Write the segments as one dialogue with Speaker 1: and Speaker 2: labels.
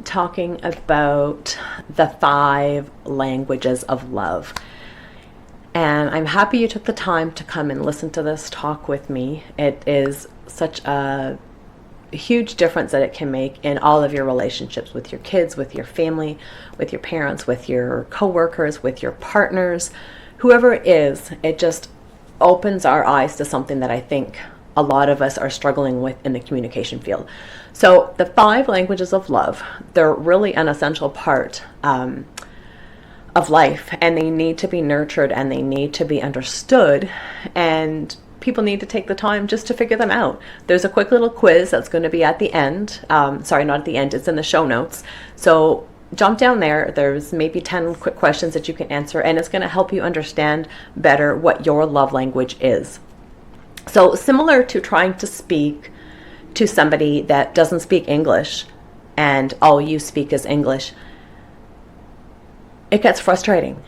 Speaker 1: talking about the 5 languages of love. And I'm happy you took the time to come and listen to this talk with me. It is such a huge difference that it can make in all of your relationships with your kids, with your family, with your parents, with your coworkers, with your partners, whoever it is. It just opens our eyes to something that I think a lot of us are struggling with in the communication field. So the 5 languages of love, they're really an essential part of life, and they need to be nurtured and they need to be understood, and people need to take the time just to figure them out. There's a quick little quiz that's going to be at the end. Sorry, not at the end, it's in the show notes. So jump down there. There's maybe 10 quick questions that you can answer, and it's going to help you understand better what your love language is. So similar to trying to speak to somebody that doesn't speak English and all you speak is English, it gets frustrating.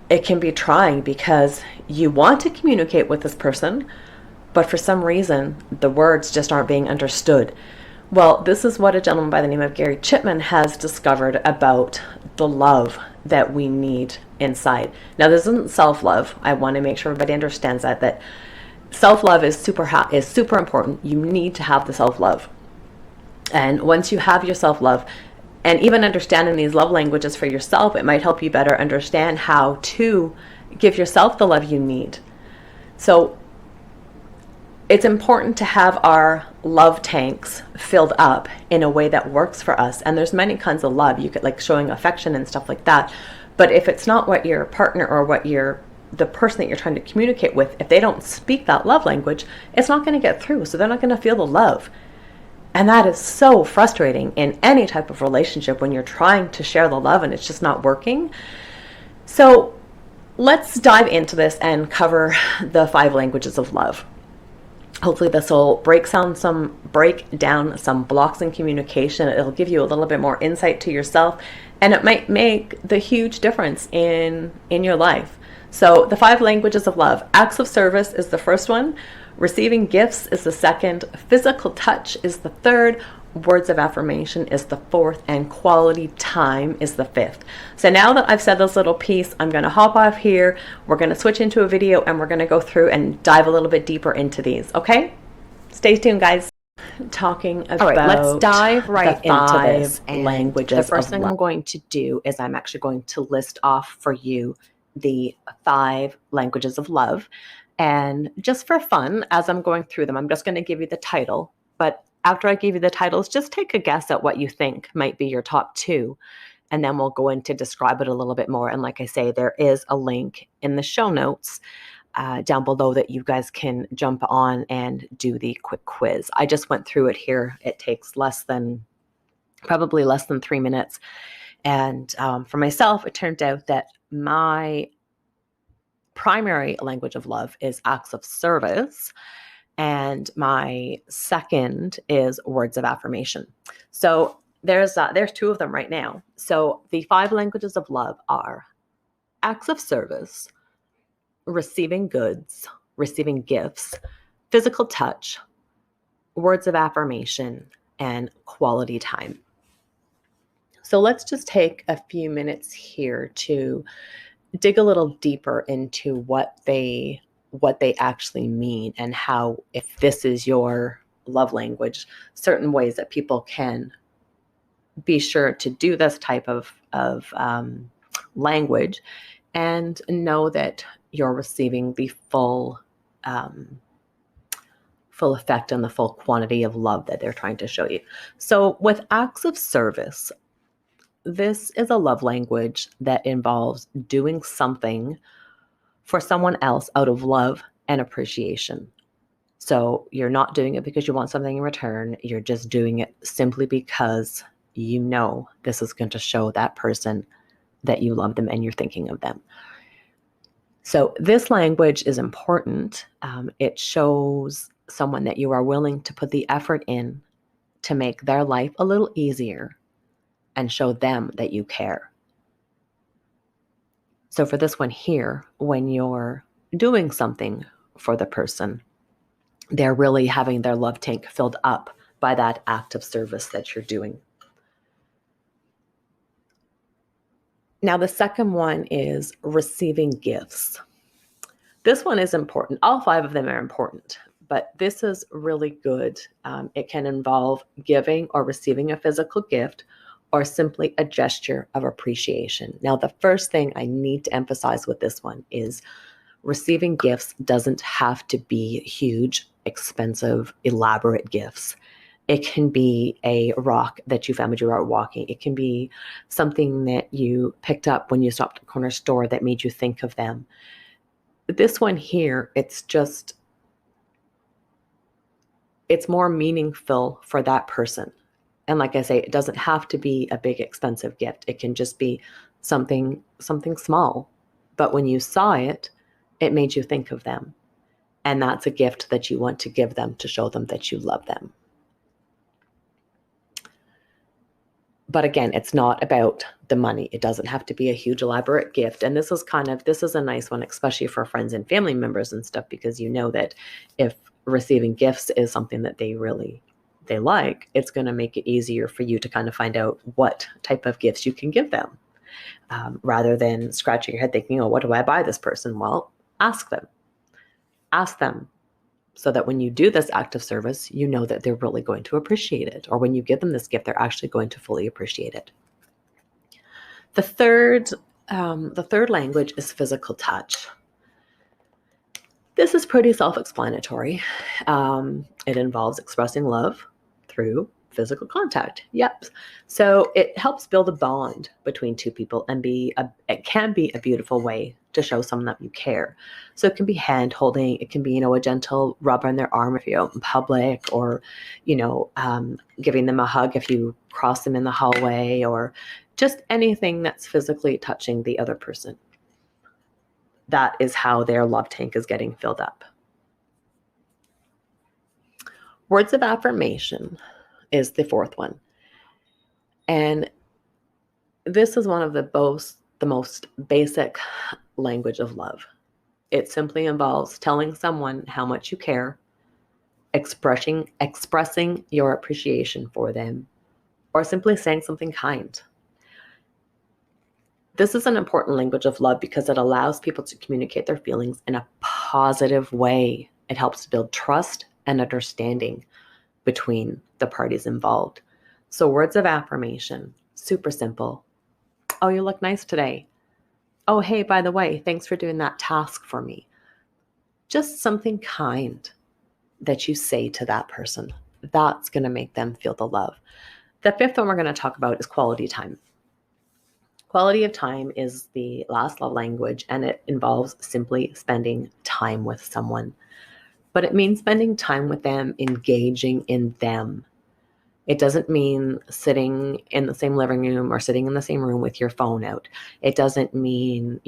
Speaker 1: It can be trying because you want to communicate with this person, but for some reason, the words just aren't being understood. Well, this is what a gentleman by the name of Gary Chapman has discovered about the love that we need inside. Now, this isn't self-love. I want to make sure everybody understands that self-love is super important. You need to have the self-love. And once you have your self-love, and even understanding these love languages for yourself, it might help you better understand how to give yourself the love you need. So it's important to have our love tanks filled up in a way that works for us. And there's many kinds of love. You could like showing affection and stuff like that. But if it's not what your partner or what the person that you're trying to communicate with, if they don't speak that love language, it's not going to get through. So they're not going to feel the love. And that is so frustrating in any type of relationship when you're trying to share the love and it's just not working. So let's dive into this and cover the 5 languages of love. Hopefully this will break down some blocks in communication. It'll give you a little bit more insight to yourself, and it might make the huge difference in your life. So the 5 languages of love. Acts of service is the first one. Receiving gifts is the second. Physical touch is the third. Words of affirmation is the fourth. And quality time is the fifth. So now that I've said this little piece, I'm going to hop off here. We're going to switch into a video and we're going to go through and dive a little bit deeper into these. Okay? Stay tuned, guys. Talking about,
Speaker 2: all right, let's dive right into this.
Speaker 1: And languages.
Speaker 2: The first thing I'm going to do is I'm actually going to list off for you the 5 languages of love. And just for fun, as I'm going through them, I'm just going to give you the title. But after I give you the titles, just take a guess at what you think might be your top 2. And then we'll go in to describe it a little bit more. And like I say, there is a link in the show notes down below that you guys can jump on and do the quick quiz. I just went through it here. It takes probably less than 3 minutes. And for myself, it turned out that my primary language of love is acts of service, and my second is words of affirmation. So there's 2 of them right now. So the 5 languages of love are acts of service, receiving goods, receiving gifts, physical touch, words of affirmation, and quality time. So let's just take a few minutes here to dig a little deeper into what they actually mean, and how, if this is your love language, certain ways that people can be sure to do this type of language and know that you're receiving the full effect and the full quantity of love that they're trying to show you. So with acts of service, this is a love language that involves doing something for someone else out of love and appreciation. So you're not doing it because you want something in return. You're just doing it simply because you know this is going to show that person that you love them and you're thinking of them. So this language is important. It shows someone that you are willing to put the effort in to make their life a little easier and show them that you care. So for this one here, when you're doing something for the person, they're really having their love tank filled up by that act of service that you're doing.
Speaker 1: Now, the second one is receiving gifts. This one is important. All 5 of them are important, but this is really good. It can involve giving or receiving a physical gift or simply a gesture of appreciation. Now, the first thing I need to emphasize with this one is receiving gifts doesn't have to be huge, expensive, elaborate gifts. It can be a rock that you found when you were out walking. It can be something that you picked up when you stopped at a corner store that made you think of them. This one here, it's more meaningful for that person. And like I say, it doesn't have to be a big expensive gift. It can just be something small. But when you saw it, it made you think of them. And that's a gift that you want to give them to show them that you love them. But again, it's not about the money. It doesn't have to be a huge elaborate gift. And this is a nice one, especially for friends and family members and stuff, because you know that if receiving gifts is something that they like, it's going to make it easier for you to kind of find out what type of gifts you can give them, rather than scratching your head thinking, oh, what do I buy this person? Well, ask them so that when you do this act of service, you know that they're really going to appreciate it. Or when you give them this gift, they're actually going to fully appreciate it. The third language is physical touch. This is pretty self-explanatory. It involves expressing love through physical contact. Yep. So it helps build a bond between two people and it can be a beautiful way to show someone that you care. So it can be hand holding. It can be, a gentle rub on their arm if you're out in public, or, giving them a hug if you cross them in the hallway, or just anything that's physically touching the other person. That is how their love tank is getting filled up. Words of affirmation is the fourth one. And this is one of the most basic language of love. It simply involves telling someone how much you care, expressing your appreciation for them, or simply saying something kind. This is an important language of love because it allows people to communicate their feelings in a positive way. It helps to build trust and understanding between the parties involved. So words of affirmation, super simple. Oh, you look nice today. Oh, hey, by the way, thanks for doing that task for me. Just something kind that you say to that person. That's going to make them feel the love. The fifth one we're going to talk about is quality time. Quality of time is the last love language, and it involves simply spending time with someone. But it means spending time with them, engaging in them. It doesn't mean sitting in the same living room or sitting in the same room with your phone out. It doesn't mean,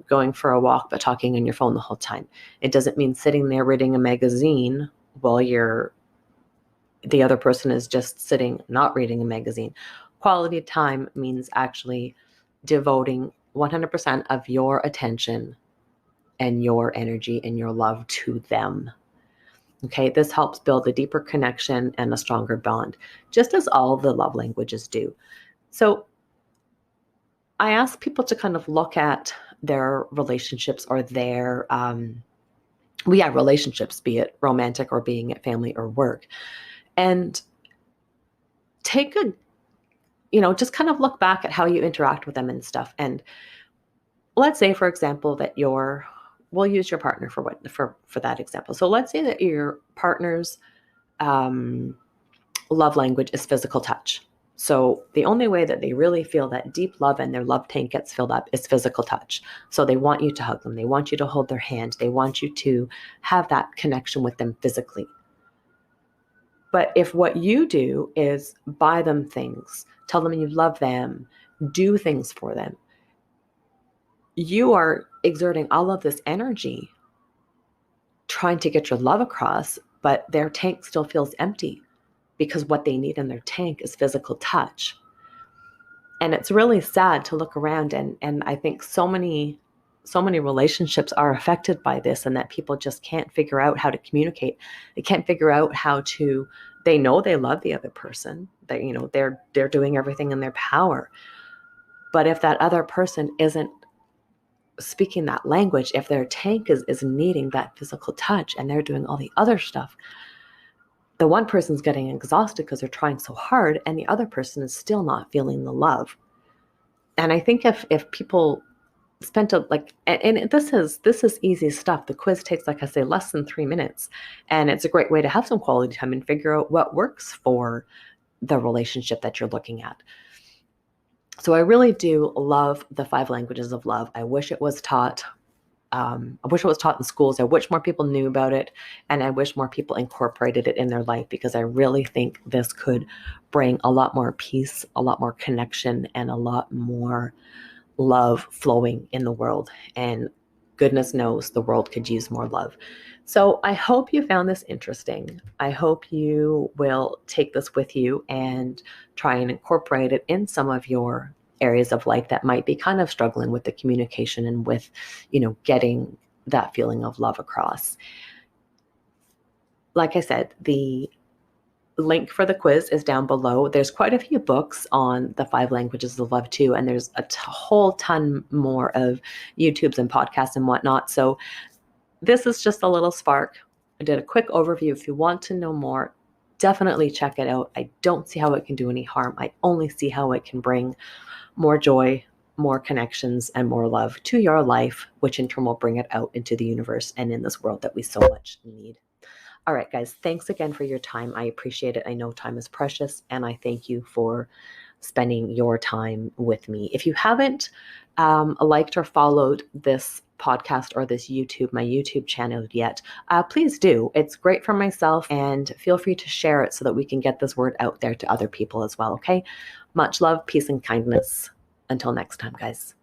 Speaker 1: going for a walk but talking on your phone the whole time. It doesn't mean sitting there reading a magazine while the other person is just sitting, not reading a magazine. Quality time means actually devoting 100% of your attention and your energy and your love to them. Okay, this helps build a deeper connection and a stronger bond, just as all the love languages do. So I ask people to kind of look at their relationships or their, relationships, be it romantic or being at family or work, and take just kind of look back at how you interact with them and stuff. And let's say, for example, that we'll use your partner for that example. So let's say that your partner's love language is physical touch. So the only way that they really feel that deep love and their love tank gets filled up is physical touch. So they want you to hug them. They want you to hold their hand. They want you to have that connection with them physically. But if what you do is buy them things, tell them you love them, do things for them, you are exerting all of this energy trying to get your love across, but their tank still feels empty because what they need in their tank is physical touch. And it's really sad to look around, and I think so many relationships are affected by this, and that people just can't figure out how to communicate. They can't figure out they know they love the other person. They're doing everything in their power,
Speaker 2: But if that other person isn't speaking that language, if their tank is needing that physical touch and they're doing all the other stuff, the one person's getting exhausted because they're trying so hard, and the other person is still not feeling the love. And I think if people spent and this is easy stuff. The quiz takes, like I say, less than 3 minutes, and it's a great way to have some quality time and figure out what works for the relationship that you're looking at. So I really do love the 5 languages of love. I wish it was taught. I wish it was taught in schools. I wish more people knew about it, and I wish more people incorporated it in their life, because I really think this could bring a lot more peace, a lot more connection, and a lot more love flowing in the world. And goodness knows the world could use more love. So I hope you found this interesting. I hope you will take this with you and try and incorporate it in some of your areas of life that might be kind of struggling with the communication and with, getting that feeling of love across. Like I said, the link for the quiz is down below. There's quite a few books on the 5 languages of love too, and there's a whole ton more of YouTubes and podcasts and whatnot. So this is just a little spark. I did a quick overview. If you want to know more, definitely check it out. I don't see how it can do any harm. I only see how it can bring more joy, more connections, and more love to your life, which in turn will bring it out into the universe and in this world that we so much need. All right, guys, thanks again for your time. I appreciate it. I know time is precious, and I thank you for spending your time with me. If you haven't liked or followed this podcast or this my YouTube channel yet, please do. It's great for myself, and feel free to share it so that we can get this word out there to other people as well, okay? Much love, peace, and kindness. Until next time, guys.